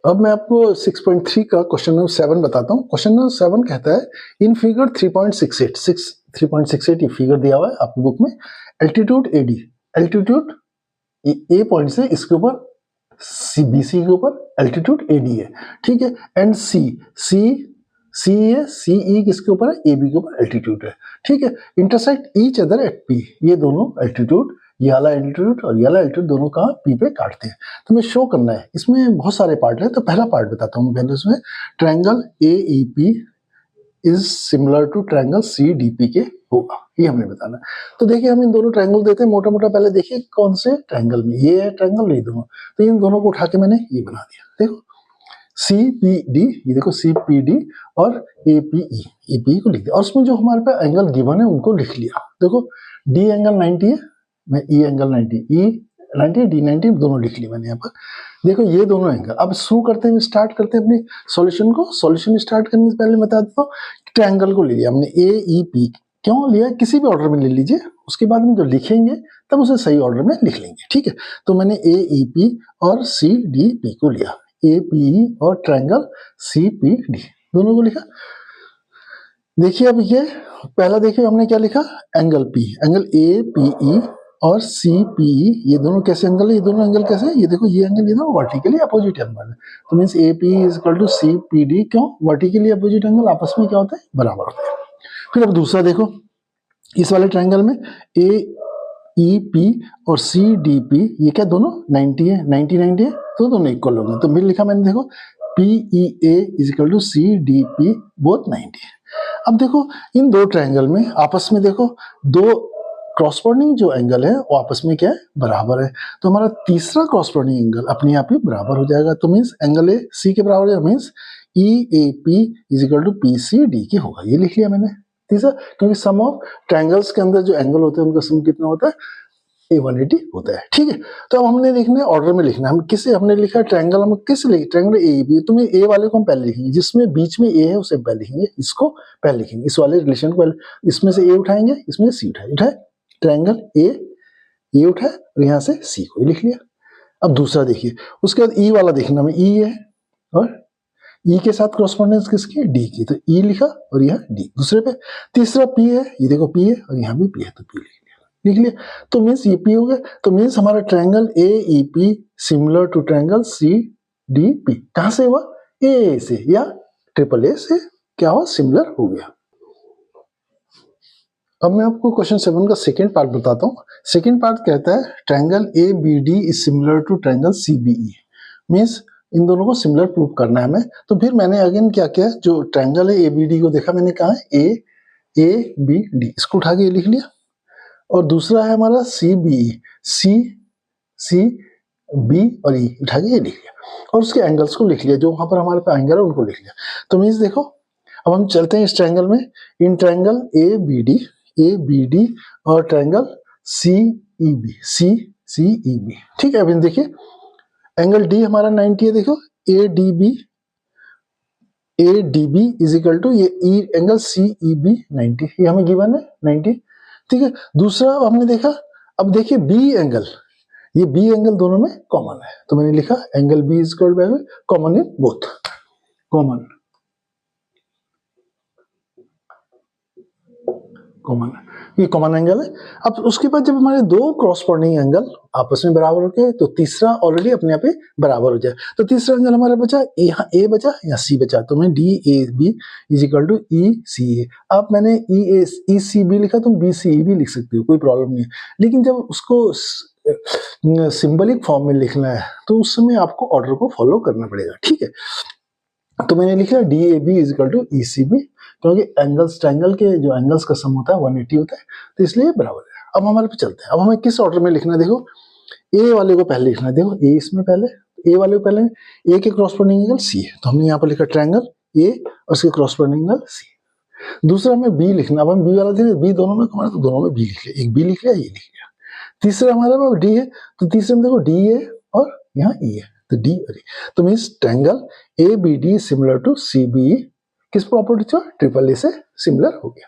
अब मैं आपको 6.3 का क्वेश्चन नंबर 7 बताता हूँ। क्वेश्चन नंबर 7 कहता है इन फिगर 3.68 ये फिगर दिया हुआ है आपकी बुक में। एल्टीट्यूड एडी, एल्टीट्यूड ए पॉइंट से इसके ऊपर बीसी के ऊपर एल्टीट्यूड एडी है, ठीक है। एंड सी है, सीई किसके ऊपर है, ए बी के ऊपर एल्टीट्यूड है, ठीक है। Intersect each other at P, ये दोनों एल्टीट्यूड, ये वाला एल्टीट्यूड और ये वाला एल्टीट्यूड दोनों का पी पे काटते हैं। तो हमें शो करना है, इसमें बहुत सारे पार्ट है। तो पहला पार्ट बताता हूँ पहले, इसमें triangle AEP is similar to triangle CDP के होगा, ये हमें बताना है। तो देखिए हम इन दोनों ट्रायंगल देते हैं मोटा मोटा। पहले देखिए कौन से ट्रायंगल में, ये है ट्रायंगल, ये दोनों, तो इन दोनों को उठा के मैंने ये बना दिया। देखो CPD, ये देखो CPD और APE, EPE को लिख दिया। और उसमें जो हमारे पास एंगल गिवन है उनको लिख लिया। देखो D एंगल 90 है, मैं E एंगल 90, E 90 D 90 दोनों लिख ली मैंने यहाँ पर। देखो ये दोनों एंगल। अब शुरू करते हैं, स्टार्ट करते हैं अपनी सॉल्यूशन को। सॉल्यूशन स्टार्ट करने से पहले बता देता हूँ, ट्रायंगल को ले लिया हमने AEP। क्यों लिया, किसी भी ऑर्डर में ले लीजिए, उसके बाद में जो लिखेंगे तब उसे सही ऑर्डर में लिख लेंगे, ठीक है। तो मैंने AEP और CDP को लिया, APE और ट्रायंगल CPD दोनों को लिखा। देखिए अब ये पहला देखिए हमने क्या लिखा, एंगल P, एंगल APE और CPE, ये दोनों कैसे एंगल है, ये दोनों एंगल कैसे है, ये देखो ये एंगल, ये दोनों वर्टिकली अपोजिट एंगल है। तो means APE is equal to CPD, क्यों, वर्टिकली अपोजिट एंगल आपस में क्या होता है, बराबर होता है। फिर अब दूसरा देखो, इस वाले ट्रायंगल में AEP और CDP, ये क्या दोनों 90 है, 90 है, तो दोनों इक्वल होंगे। तो फिर लिखा मैंने, देखो PEA is equal to CDP, both 90 है। अब देखो इन दो ट्रायंगल में आपस में देखो दो क्रॉसपोर्डिंग जो एंगल है वो आपस में क्या है, बराबर है। तो हमारा तीसरा क्रॉसपोर्डिंग एंगल अपने आप ही बराबर हो जाएगा। तो मीन्स एंगल ए सी के बराबर है, means EAP is equal to PCD की होगा, ये लिख लिया मैंने तीसरा। क्योंकि सम ऑफ ट्रायंगल्स के अंदर जो एंगल होते हैं उनका सम कितना होता है, A180 होता है, ठीक है। तो अब हमने देखना है ऑर्डर में लिखना है। हम किसे हमने लिखा ट्रायंगल, हम किस लिखे, ट्रायंगल AEP। तो मैं ए वाले को हम पहले लिखेंगे, जिसमें बीच में ए है उसे पहले लिखेंगे, इसको पहले लिखेंगे, इस वाले रिलेशन को पहले, इसमें से ए उठाएंगे, इसमें सी उठाए, ट्रायंगल ए उठाए और यहाँ से सी को लिख लिया। अब दूसरा देखिए, उसके बाद ई वाला देखना में, ई है और ई के साथ क्रॉसपोंडेंस किसकी, डी की, तो ई लिखा और यहाँ डी दूसरे पे। तीसरा पी है, ये देखो पी है और यहाँ भी पी है, तो पी लिख लिया। तो मीन्स ये पी हो गया। तो मीन्स हमारा triangle AEP similar to triangle CDP, कहां से हुआ, ए से या ट्रिपल ए से क्या हुआ, सिमिलर हो गया। अब मैं आपको क्वेश्चन 7 का सेकेंड पार्ट बताता हूँ। सेकेंड पार्ट कहता है triangle ABD is similar to triangle CBE, means इन दोनों को सिमिलर प्रूव करना है हमें। तो फिर मैंने अगेन क्या किया, जो ट्रायंगल है ABD को देखा मैंने, कहा है ABD, इसको उठा के लिख लिया। और दूसरा है हमारा CBE, CB और E उठा के ये लिख लिया। और उसके एंगल्स को लिख लिया, जो वहां पर हमारे पास एंगल है उनको लिख लिया। तो मीन्स देखो अब हम चलते हैं इस ट्रायंगल में, इन ट्रायंगल ABD और ट्रायंगल CEB, ठीक है। अब देखिए एंगल D हमारा 90 है, देखो ADB इज इक्वल टू ये एंगल CEB 90, ये हमें गिवन है 90, ठीक है। दूसरा हमने देखा, अब देखिए बी एंगल, ये बी एंगल दोनों में कॉमन है, तो मैंने लिखा angle B is common in both, common ये कॉमन एंगल है। अब उसके बाद जब हमारे दो क्रॉसपोंडिंग एंगल आपस में बराबर हो गए, तो तीसरा ऑलरेडी अपने आप ही बराबर हो जाए। तो तीसरा एंगल हमारा बचा, यहाँ ए बचा या सी बचा, तो मैं DAB is equal to ECA। अब मैंने ECB लिखा, तुम BCE भी लिख सकते हो, कोई प्रॉब्लम नहीं है। लेकिन जब उसको सिंबलिक फॉर्म में लिखना है तो उस समय आपको ऑर्डर को फॉलो करना पड़ेगा, ठीक है। तो मैंने लिखा DAB is equal to ECB, क्योंकि एंगल्स, ट्रायंगल के जो एंगल्स का सम होता है 180 होता है, तो इसलिए बराबर है। अब हमारे पे चलते हैं, अब हमें किस ऑर्डर में लिखना है, देखो ए वाले को पहले लिखना है, देखो ए इसमें पहले, ए वाले को पहले, ए के क्रॉसपोंडिंग एंगल सी है, तो हमने यहाँ पर लिखा ट्रायंगल ए और उसके क्रॉसपोंडिंग एंगल सी। दूसरा हमें बी लिखना, अब हम बी वाला थे, बी दोनों में हमारा, तो दोनों में बी लिख लिया, एक बी लिख लिया, ये लिख लिया। तीसरा हमारे पास डी है, तो तीसरे में देखो डी है और यहाँ ई है, तो डी और ई। तो means triangle ABD similar to CBE किस प्रॉपर्टी से, ट्रिपल ए से सिमिलर हो गया।